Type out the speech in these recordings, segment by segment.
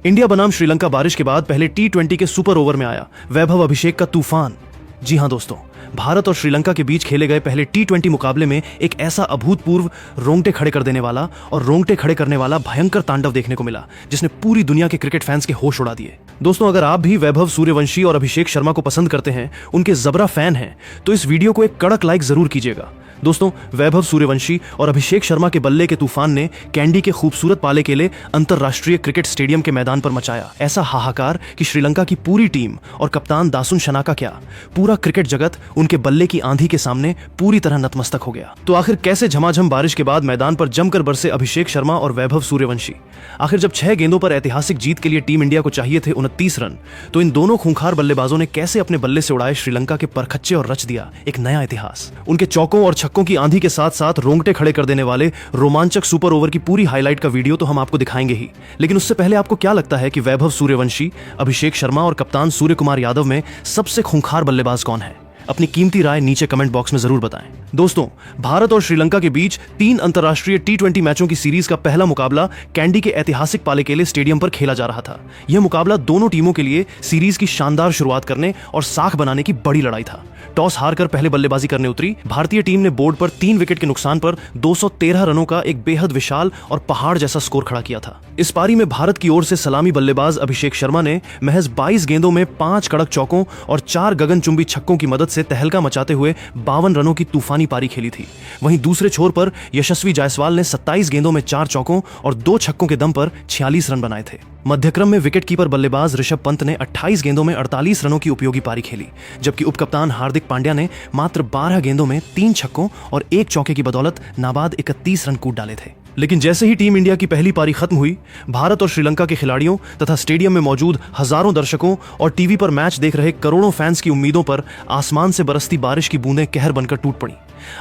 India बनाम श्रीलंका बारिश के बाद पहले T20 के सुपर ओवर में आया वैभव अभिषेक का तूफान। जी हां दोस्तों, भारत और श्रीलंका के बीच खेले गए पहले T20 मुकाबले में एक ऐसा अभूतपूर्व रोंगटे खड़े कर देने वाला और रोंगटे खड़े करने वाला भयंकर तांडव देखने को मिला, जिसने पूरी दुनिया के क्रिकेट फैंस के होश उड़ा दिए। दोस्तों, अगर आप भी वैभव सूर्यवंशी और अभिषेक शर्मा को पसंद करते हैं, उनके जबरा फैन हैं, तो इस वीडियो को एक कड़क लाइक जरूर कीजिएगा। दोस्तों, वैभव सूर्यवंशी और अभिषेक शर्मा के बल्ले के तूफान ने कैंडी के खूबसूरत पाले केले अंतरराष्ट्रीय क्रिकेट स्टेडियम के मैदान पर मचाया ऐसा हाहाकार कि श्रीलंका की पूरी टीम और कप्तान दासुन शनाका क्या, पूरा क्रिकेट जगत उनके बल्ले की आंधी के सामने पूरी तरह नतमस्तक हो गया। तो आखिर कैसे झमाझम बारिश के बाद मैदान पर जमकर बरसे अभिषेक शर्मा और वैभव सूर्यवंशी? आखिर जब 6 गेंदों पर ऐतिहासिक जीत के लिए टीम इंडिया को चाहिए थे 29 रन, तो इन दोनों खूंखार बल्लेबाजों ने कैसे अपने बल्ले से उड़ाए श्रीलंका के परखच्चे और रच दिया एक नया इतिहास। उनके चौकों और छक्कों की आंधी के साथ साथ रोंगटे खड़े कर देने वाले रोमांचक सुपर ओवर की पूरी हाईलाइट का वीडियो तो हम आपको दिखाएंगे ही, लेकिन उससे पहले आपको क्या लगता है कि वैभव सूर्यवंशी, अभिषेक शर्मा और कप्तान सूर्य कुमार यादव में सबसे खूंखार बल्लेबाज कौन है? अपनी कीमती राय नीचे कमेंट बॉक्स में जरूर बताएं। दोस्तों, भारत और श्रीलंका के बीच 3 अंतर्राष्ट्रीय T20 मैचों की सीरीज का पहला मुकाबला कैंडी के ऐतिहासिक पालेकेले स्टेडियम पर खेला जा रहा था। यह मुकाबला दोनों टीमों के लिए सीरीज की शानदार शुरुआत करने और साख बनाने की बड़ी लड़ाई था। टॉस हारकर पहले बल्लेबाजी करने उतरी भारतीय टीम ने बोर्ड पर 3 विकेट के नुकसान पर 213 रनों का एक बेहद विशाल और पहाड़ जैसा स्कोर खड़ा किया था। इस पारी में भारत की ओर से सलामी बल्लेबाज अभिषेक शर्मा ने महज 22 गेंदों में 5 कड़क चौकों और 4 गगनचुंबी छक्कों की मदद से तहलका मचाते हुए 52 रनों की तूफानी पारी खेली थी। वहीं दूसरे छोर पर यशस्वी जायसवाल ने 27 गेंदों में 4 चौकों और 2 छक्कों के दम पर 46 रन बनाए थे। मध्यक्रम में विकेटकीपर बल्लेबाज ऋषभ पंत ने 28 गेंदों में 48 रनों की उपयोगी पारी खेली, जबकि उपकप्तान हार्दिक पांड्या ने मात्र 12 गेंदों में 3 छक्कों और 1 चौके की बदौलत नाबाद 31 रन कूट डाले थे। लेकिन जैसे ही टीम इंडिया की पहली पारी खत्म हुई, भारत और श्रीलंका के खिलाड़ियों तथा स्टेडियम में मौजूद हजारों दर्शकों और टीवी पर मैच देख रहे करोड़ों फैंस की उम्मीदों पर आसमान से बरसती बारिश की बूंदें कहर बनकर टूट पड़ी।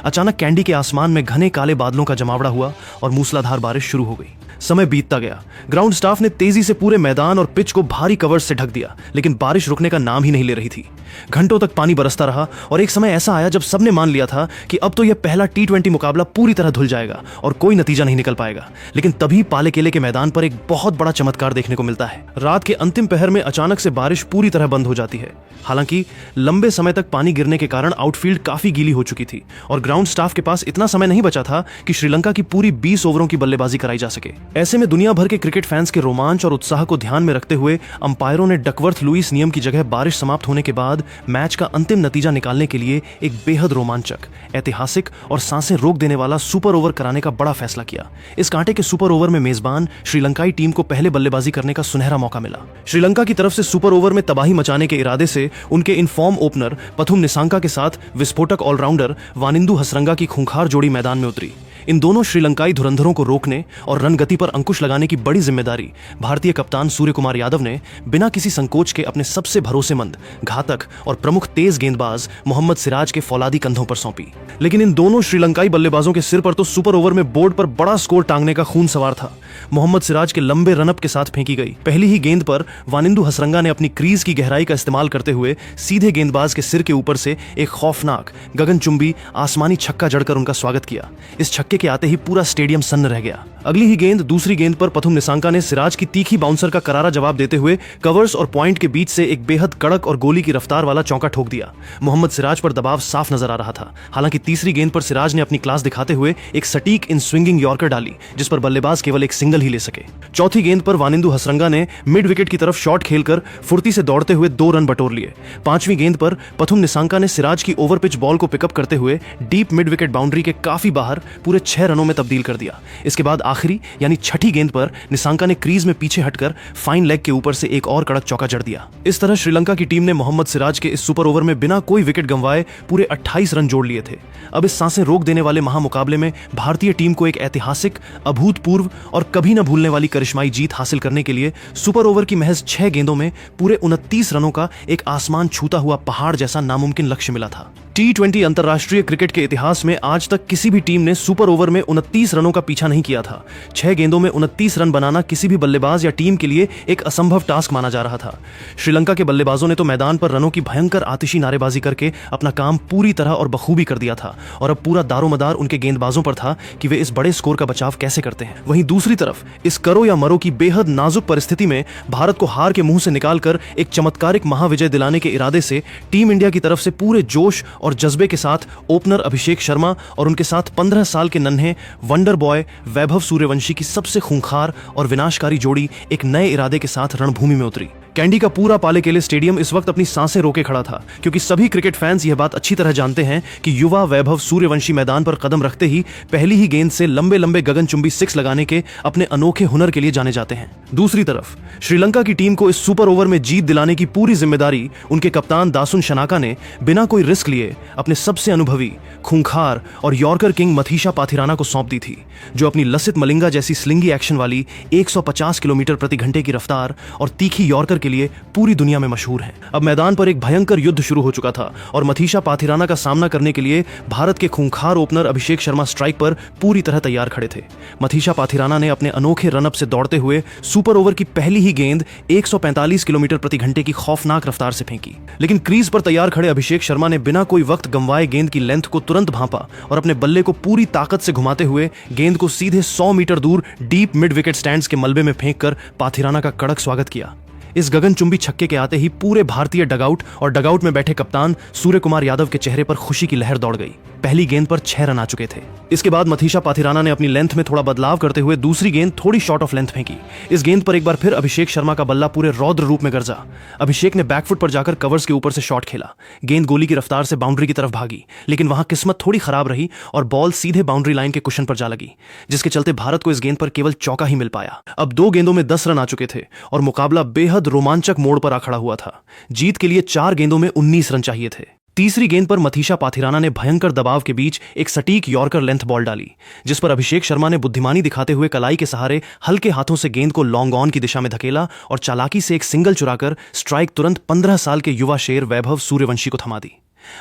अचानक कैंडी के आसमान में घने काले बादलों का जमावड़ा हुआ और मूसलाधार बारिश शुरू हो गई। समय बीतता गया। ग्राउंड स्टाफ ने तेजी से पूरे मैदान और पिच को भारी कवर्स से ढक दिया, लेकिन बारिश रुकने का नाम ही नहीं ले रही थी। घंटों तक पानी बरसता रहा और एक समय ऐसा आया जब सबने मान लिया था कि अब तो यह पहला T20 मुकाबला पूरी तरह धुल जाएगा और कोई नतीजा नहीं निकल पाएगा। लेकिन तभी पालेकेले के मैदान पर एक बहुत बड़ा चमत्कार देखने को मिलता है। रात के अंतिम पहर में अचानक से बारिश पूरी तरह बंद हो जाती है। हालांकि लंबे समय तक पानी गिरने के कारण आउटफील्ड काफी गीली हो चुकी थी और ग्राउंड स्टाफ के पास इतना समय नहीं बचा था कि श्रीलंका की पूरी 20 ओवरों की बल्लेबाजी कराई जा सके। ऐसे में दुनिया भर के क्रिकेट फैंस के रोमांच और उत्साह को ध्यान में रखते हुए अंपायरों ने डकवर्थ लुईस नियम की जगह बारिश समाप्त होने के बाद मैच का अंतिम नतीजा निकालने के लिए एक बेहद रोमांचक, ऐतिहासिक और सांसें रोक देने वाला सुपर ओवर कराने का बड़ा फैसला किया। इस कांटे के सुपर ओवर में मेजबान श्रीलंकाई टीम को पहले बल्लेबाजी करने का सुनहरा मौका मिला। श्रीलंका की तरफ से सुपर ओवर में तबाही मचाने के इरादे से उनके इनफॉर्म ओपनर पथुम निसांका के साथ विस्फोटक ऑलराउंडर वानिंदु हसरंगा की खूंखार जोड़ी मैदान में उतरी। इन दोनों श्रीलंकाई धुरंधरों को रोकने और रन गति पर अंकुश लगाने की बड़ी जिम्मेदारी भारतीय कप्तान सूर्य कुमार यादव ने बिना किसी संकोच के अपने सबसे भरोसेमंद, घातक और प्रमुख तेज गेंदबाज मोहम्मद सिराज के फौलादी कंधों पर सौंपी। लेकिन इन दोनों श्रीलंकाई बल्लेबाजों के सिर पर तो सुपर ओवर में बोर्ड पर बड़ा स्कोर टांगने का खून सवार था। मोहम्मद सिराज के लंबे रनअप के साथ फेंकी गई पहली ही गेंद पर वानिंदु हसरंगा ने अपनी क्रीज की गहराई का इस्तेमाल करते हुए सीधे गेंदबाज के सिर के ऊपर से एक खौफनाक गगनचुंबी आसमानी छक्का जड़कर उनका स्वागत किया। इस छक्के के आते ही पूरा स्टेडियम सन्न रह गया। अगली ही गेंद, दूसरी गेंद पर पथुम निसांका ने सिराज की तीखी बाउंसर का करारा जवाब देते हुए कवर्स और पॉइंट के बीच से एक बेहद कड़क और गोली की रफ्तार वाला चौका ठोक दिया। मोहम्मद सिराज पर दबाव साफ नजर आ रहा था। हालांकि तीसरी गेंद पर सिराज ने अपनी क्लास दिखाते हुए एक सटीक इन स्विंगिंग यॉर्कर डाली, जिस पर बल्लेबाज केवल एक सिंगल ही ले सके। चौथी गेंद पर वानिंदु हसरंगा ने मिड विकेट की तरफ शॉट खेलकर फुर्ती से दौड़ते हुए 2 रन बटोर लिए। 5वीं गेंद पर पथुम निसांका ने सिराज की ओवर पिच बॉल को पिकअप करते हुए डीप मिड विकेट बाउंड्री के काफी बाहर पूरे 6 रनों में तब्दील कर दिया। इसके बाद आखिरी यानी छठी गेंद पर निसांका ने क्रीज में पीछे हटकर फाइन लेग के ऊपर से एक और कड़क चौका जड़ दिया। इस तरह श्रीलंका की टीम ने मोहम्मद सिराज के इस सुपर ओवर में बिना कोई विकेट गंवाए पूरे 28 रन जोड़ लिए थे। अब इस सांसें रोक देने वाले महामुकाबले में भारतीय टीम को एक ऐतिहासिक, अभूतपूर्व और कभी न भूलने वाली करिश्माई जीत हासिल करने के लिए सुपर ओवर की महज 6 गेंदों में पूरे 29 रनों का एक आसमान छूता हुआ पहाड़ जैसा नामुमकिन लक्ष्य मिला था। T20 अंतर्राष्ट्रीय क्रिकेट के इतिहास में आज तक किसी भी टीम ने सुपर ओवर में 29 रनों का पीछा नहीं किया था 6 गेंदों में 29 रन बनाना किसी भी बल्लेबाज या टीम के लिए एक असंभव टास्क माना जा रहा था। श्रीलंका के बल्लेबाजों ने तो मैदान पर रनों की भयंकर आतिशी नारेबाजी करके अपना काम पूरी तरह और बखूबी कर दिया था और अब पूरा दारोमदार उनके गेंदबाजों पर था कि वे इस बड़े स्कोर का बचाव कैसे करते हैं। वहीं दूसरी तरफ इस करो या मरो की बेहद नाजुक परिस्थिति में भारत को हार के मुंह से निकालकर एक चमत्कारिक महाविजय दिलाने के इरादे से टीम इंडिया की तरफ से पूरे जोश और जज्बे के साथ ओपनर अभिषेक शर्मा और उनके साथ 15 साल के नन्हे वंडर बॉय वैभव सूर्यवंशी की सबसे खूंखार और विनाशकारी जोड़ी एक नए इरादे के साथ रणभूमि में उतरी। कैंडी का पूरा पाले केले स्टेडियम इस वक्त अपनी सांसें रोके खड़ा था, क्योंकि सभी क्रिकेट फैंस यह बात अच्छी तरह जानते हैं कि युवा वैभव सूर्यवंशी मैदान पर कदम रखते ही पहली ही गेंद से लंबे लंबे गगनचुंबी 6 लगाने के अपने अनोखे हुनर के लिए जाने जाते हैं। दूसरी तरफ श्रीलंका की टीम को इस सुपर ओवर में जीत दिलाने की पूरी जिम्मेदारी उनके कप्तान दासुन शनाका ने बिना कोई रिस्क लिए अपने सबसे अनुभवी, खूंखार और यॉर्कर किंग मथीशा पाथिराना को सौंप दी थी, जो अपनी लसित मलिंगा जैसी स्लिंगी एक्शन वाली 150 किलोमीटर प्रति घंटे की रफ्तार और तीखी यॉर्कर के लिए पूरी दुनिया में मशहूर है। अब मैदान पर एक भयंकर युद्ध शुरू हो चुका था और मथीशा पाथिराना का सामना करने के लिए भारत के खूंखार ओपनर अभिषेक शर्मा स्ट्राइक पर पूरी तरह तैयार खड़े थे। मथीशा पाथिराना ने अपने अनोखे रनअप से दौड़ते हुए सुपर ओवर की पहली ही गेंद 145 किलोमीटर प्रति घंटे की खौफनाक रफ्तार से फेंकी, लेकिन क्रीज पर तैयार खड़े अभिषेक शर्मा ने बिना कोई वक्त गंवाए गेंद की लेंथ को तुरंत भांपा और अपने बल्ले को पूरी ताकत से घुमाते हुए गेंद को सीधे 100 मीटर दूर डीप मिड विकेट स्टैंड्स के मलबे में फेंककर पाथिराना का कड़क स्वागत किया। इस गगनचुंबी छक्के के आते ही पूरे भारतीय डगआउट और डगआउट में बैठे कप्तान सूर्य कुमार यादव के चेहरे पर खुशी की लहर दौड़ गई। पहली गेंद पर 6 रन आ चुके थे। इसके बाद मथीशा पाथिराना ने अपनी लेंथ में थोड़ा बदलाव करते हुए दूसरी गेंद थोड़ी शॉर्ट ऑफ लेंथ फेंकी। इस गेंद पर एक बार फिर अभिषेक शर्मा का बल्ला पूरे रौद्र रूप में गरजा। अभिषेक ने बैकफुट पर जाकर कवर्स के ऊपर से शॉट खेला। गेंद गोली की रफ्तार से बाउंड्री की तरफ भागी, लेकिन वहां किस्मत थोड़ी खराब रही और बॉल सीधे बाउंड्री लाइन के कुशन पर जा लगी, जिसके चलते भारत को इस गेंद पर केवल चौका ही मिल पाया। अब 2 गेंदों में 10 रन आ चुके थे और मुकाबला बेहद रोमांचक मोड़ पर आ खड़ा हुआ था। जीत के लिए 4 गेंदों में 19 रन चाहिए थे। तीसरी गेंद पर मथीशा पाथिराना ने भयंकर दबाव के बीच एक सटीक यॉर्कर लेंथ बॉल डाली, जिस पर अभिषेक शर्मा ने बुद्धिमानी दिखाते हुए कलाई के सहारे हल्के हाथों से गेंद को लॉन्ग ऑन की दिशा में धकेला और चालाकी से एक सिंगल चुराकर स्ट्राइक तुरंत 15 साल के युवा शेर वैभव सूर्यवंशी को थमा दी।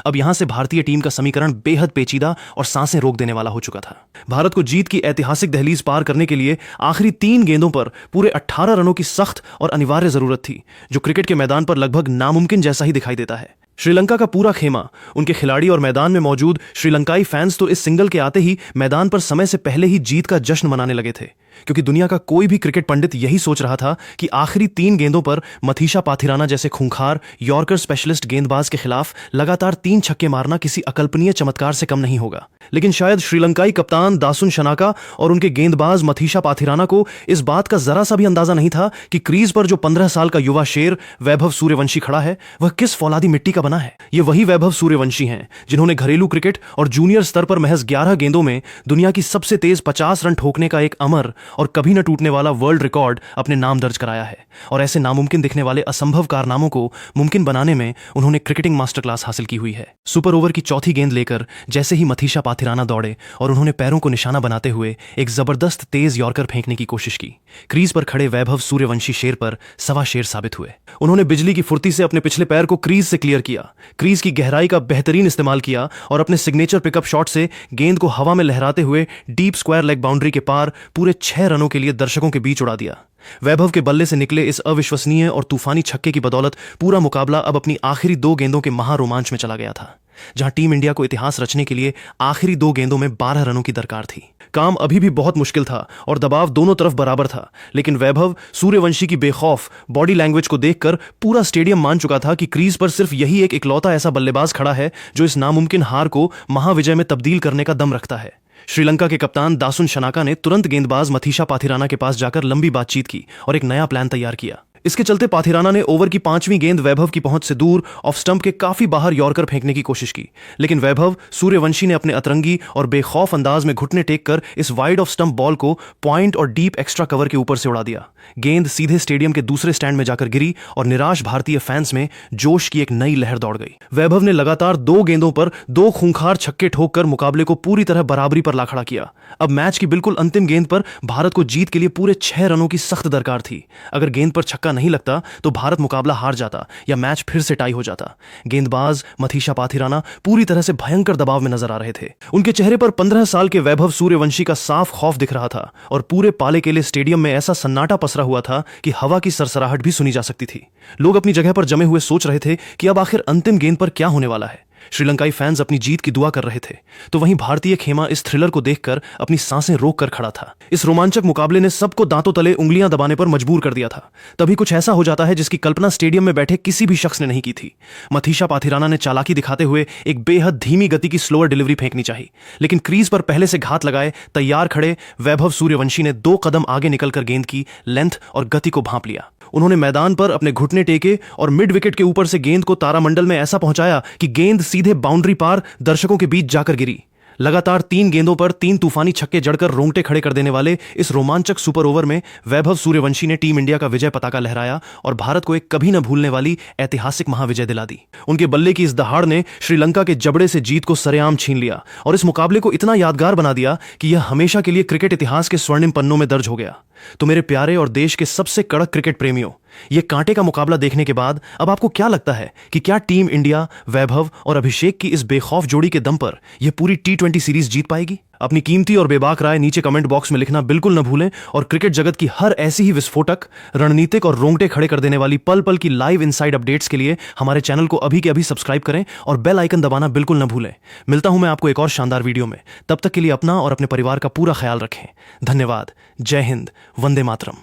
अब यहां से भारतीय टीम का समीकरण बेहद पेचीदा और सांसें रोक देने वाला हो चुका था। भारत को जीत की ऐतिहासिक दहलीज पार करने के लिए आखिरी 3 गेंदों पर पूरे 18 रनों की सख्त और अनिवार्य जरूरत थी, जो क्रिकेट के मैदान पर लगभग नामुमकिन जैसा ही दिखाई देता है। श्रीलंका का पूरा खेमा, उनके खिलाड़ी और मैदान में मौजूद श्रीलंकाई फैंस तो इस सिंगल के आते ही मैदान पर समय से पहले ही जीत का जश्न मनाने लगे थे, क्योंकि दुनिया का कोई भी क्रिकेट पंडित यही सोच रहा था कि आखिरी 3 गेंदों पर मथीशा पाथिराना जैसे खूंखार यॉर्कर स्पेशलिस्ट गेंदबाज के खिलाफ लगातार 3 छक्के मारना किसी अकल्पनीय चमत्कार से कम नहीं होगा। लेकिन शायद श्रीलंकाई कप्तान दासुन शनाका और उनके गेंदबाज मथीशा पाथिराना को इस बात का जरा सा भी अंदाजा नहीं था कि क्रीज पर जो 15 साल का युवा शेर वैभव सूर्यवंशी खड़ा है, वह किस फौलादी मिट्टी का बना है। ये वही वैभव सूर्यवंशी हैं जिन्होंने घरेलू क्रिकेट और जूनियर स्तर पर महज 11 गेंदों में दुनिया की सबसे तेज 50 रन ठोकने का एक अमर और कभी न टूटने वाला वर्ल्ड रिकॉर्ड अपने नाम दर्ज कराया है। और ऐसे नामुमकिन दिखने वाले असंभव कारनामों को मुमकिन बनाने में उन्होंने क्रिकेटिंग मास्टर क्लास हासिल की हुई है। सुपर ओवर की चौथी गेंद लेकर जैसे ही मथीशा पाथिराना दौड़े और उन्होंने पैरों को निशाना बनाते हुए एक जबरदस्त तेज यॉर्कर फेंकने की कोशिश की, क्रीज पर खड़े वैभव सूर्यवंशी शेर पर सवा शेर साबित हुए। उन्होंने बिजली की फुर्ती से अपने पिछले पैर को क्रीज से क्लियर किया, क्रीज की गहराई का बेहतरीन इस्तेमाल किया और अपने सिग्नेचर पिकअप शॉट से गेंद को हवा में लहराते हुए डीप स्क्वायर लेग बाउंड्री के पार पूरे 6 रनों के लिए दर्शकों के बीच उड़ा दिया। वैभव के बल्ले से निकले इस अविश्वसनीय और तूफानी छक्के की बदौलत पूरा मुकाबला अब अपनी आखिरी 2 गेंदों के महारोमांच में चला गया था, जहां टीम इंडिया को इतिहास रचने के लिए आखिरी 2 गेंदों में 12 रनों की दरकार थी। काम अभी भी बहुत मुश्किल था और दबाव दोनों तरफ बराबर था, लेकिन वैभव सूर्यवंशी की बेखौफ बॉडी लैंग्वेज को देखकर पूरा स्टेडियम मान चुका था कि क्रीज पर सिर्फ यही एक इकलौता ऐसा बल्लेबाज खड़ा है जो इस नामुमकिन हार को महाविजय में तब्दील करने का दम रखता है। श्रीलंका के कप्तान दासुन शनाका ने तुरंत गेंदबाज मथीशा पाथिराना के पास जाकर लंबी बातचीत की और एक नया प्लान तैयार किया। इसके चलते पाथिराना ने ओवर की 5वीं गेंद वैभव की पहुंच से दूर ऑफ स्टंप के काफी बाहर यॉर्कर फेंकने की कोशिश की, लेकिन वैभव सूर्यवंशी ने अपने अतरंगी और बेखौफ अंदाज में घुटने टेक कर इस वाइड ऑफ स्टंप बॉल को पॉइंट और डीप एक्स्ट्रा कवर के ऊपर से उड़ा दिया। गेंद सीधे स्टेडियम के दूसरे स्टैंड में जाकर गिरी और निराश भारतीय फैंस में जोश की एक नई लहर दौड़ गई। वैभव ने लगातार 2 गेंदों पर 2 खूंखार छक्के ठोककर मुकाबले को पूरी तरह बराबरी पर ला खड़ा किया। अब मैच की बिल्कुल अंतिम गेंद पर भारत को जीत के लिए पूरे 6 रनों की सख्त दरकार थी। अगर गेंद पर छक्का नहीं लगता तो भारत मुकाबला हार जाता या मैच फिर से टाई हो जाता। गेंदबाज मथीशा पाथिराना पूरी तरह से भयंकर दबाव में नजर आ रहे थे। उनके चेहरे पर 15 साल के वैभव सूर्यवंशी का साफ खौफ दिख रहा था और पूरे पाले केले स्टेडियम में ऐसा सन्नाटा पसरा हुआ था कि हवा की सरसराहट भी सुनी जा सकती थी। लोग अपनी जगह पर जमे हुए सोच रहे थे कि अब आखिर अंतिम गेंद पर क्या होने वाला है। श्रीलंकाई फैंस अपनी जीत की दुआ कर रहे थे, तो वहीं भारतीय खेमा इस थ्रिलर को देखकर अपनी सांसें रोक कर खड़ा था। इस रोमांचक मुकाबले ने सबको दांतों तले उंगलियां दबाने पर मजबूर कर दिया था। तभी कुछ ऐसा हो जाता है जिसकी कल्पना स्टेडियम में बैठे किसी भी शख्स ने नहीं की थी। मथीशा पाथिराना ने चालाकी दिखाते हुए एक बेहद धीमी गति की स्लोअर डिलीवरी फेंकनी चाहिए, लेकिन क्रीज पर पहले से घात लगाए तैयार खड़े वैभव सूर्यवंशी ने 2 कदम आगे निकलकर गेंद की लेंथ और गति को भांप लिया। उन्होंने मैदान पर अपने घुटने टेके और मिड विकेट के ऊपर से गेंद को तारामंडल में ऐसा पहुंचाया कि गेंद सीधे बाउंड्री पार दर्शकों के बीच जाकर गिरी। लगातार 3 गेंदों पर 3 तूफानी छक्के जड़कर रोंगटे खड़े कर देने वाले इस रोमांचक सुपर ओवर में वैभव सूर्यवंशी ने टीम इंडिया का विजय पताका लहराया और भारत को एक कभी न भूलने वाली ऐतिहासिक महाविजय दिला दी। उनके बल्ले की इस दहाड़ ने श्रीलंका के जबड़े से जीत को सरेआम छीन लिया और इस मुकाबले को इतना यादगार बना दिया कि यह हमेशा के लिए क्रिकेट इतिहास के स्वर्णिम पन्नों में दर्ज हो गया। तो मेरे प्यारे और देश के सबसे कड़क क्रिकेट प्रेमियों, यह कांटे का मुकाबला देखने के बाद अब आपको क्या लगता है कि क्या टीम इंडिया वैभव और अभिषेक की इस बेखौफ जोड़ी के दम पर यह पूरी T20 सीरीज जीत पाएगी? अपनी कीमती और बेबाक राय नीचे कमेंट बॉक्स में लिखना बिल्कुल न भूलें और क्रिकेट जगत की हर ऐसी ही विस्फोटक, रणनीतिक और रोंगटे खड़े कर देने वाली पल पल की लाइव इनसाइड अपडेट्स के लिए हमारे चैनल को अभी के अभी सब्सक्राइब करें और बेल आइकन दबाना बिल्कुल न भूलें। मिलता हूं मैं आपको एक और शानदार वीडियो में। तब तक के लिए अपना और अपने परिवार का पूरा ख्याल रखें। धन्यवाद। जय हिंद। वंदे मातरम।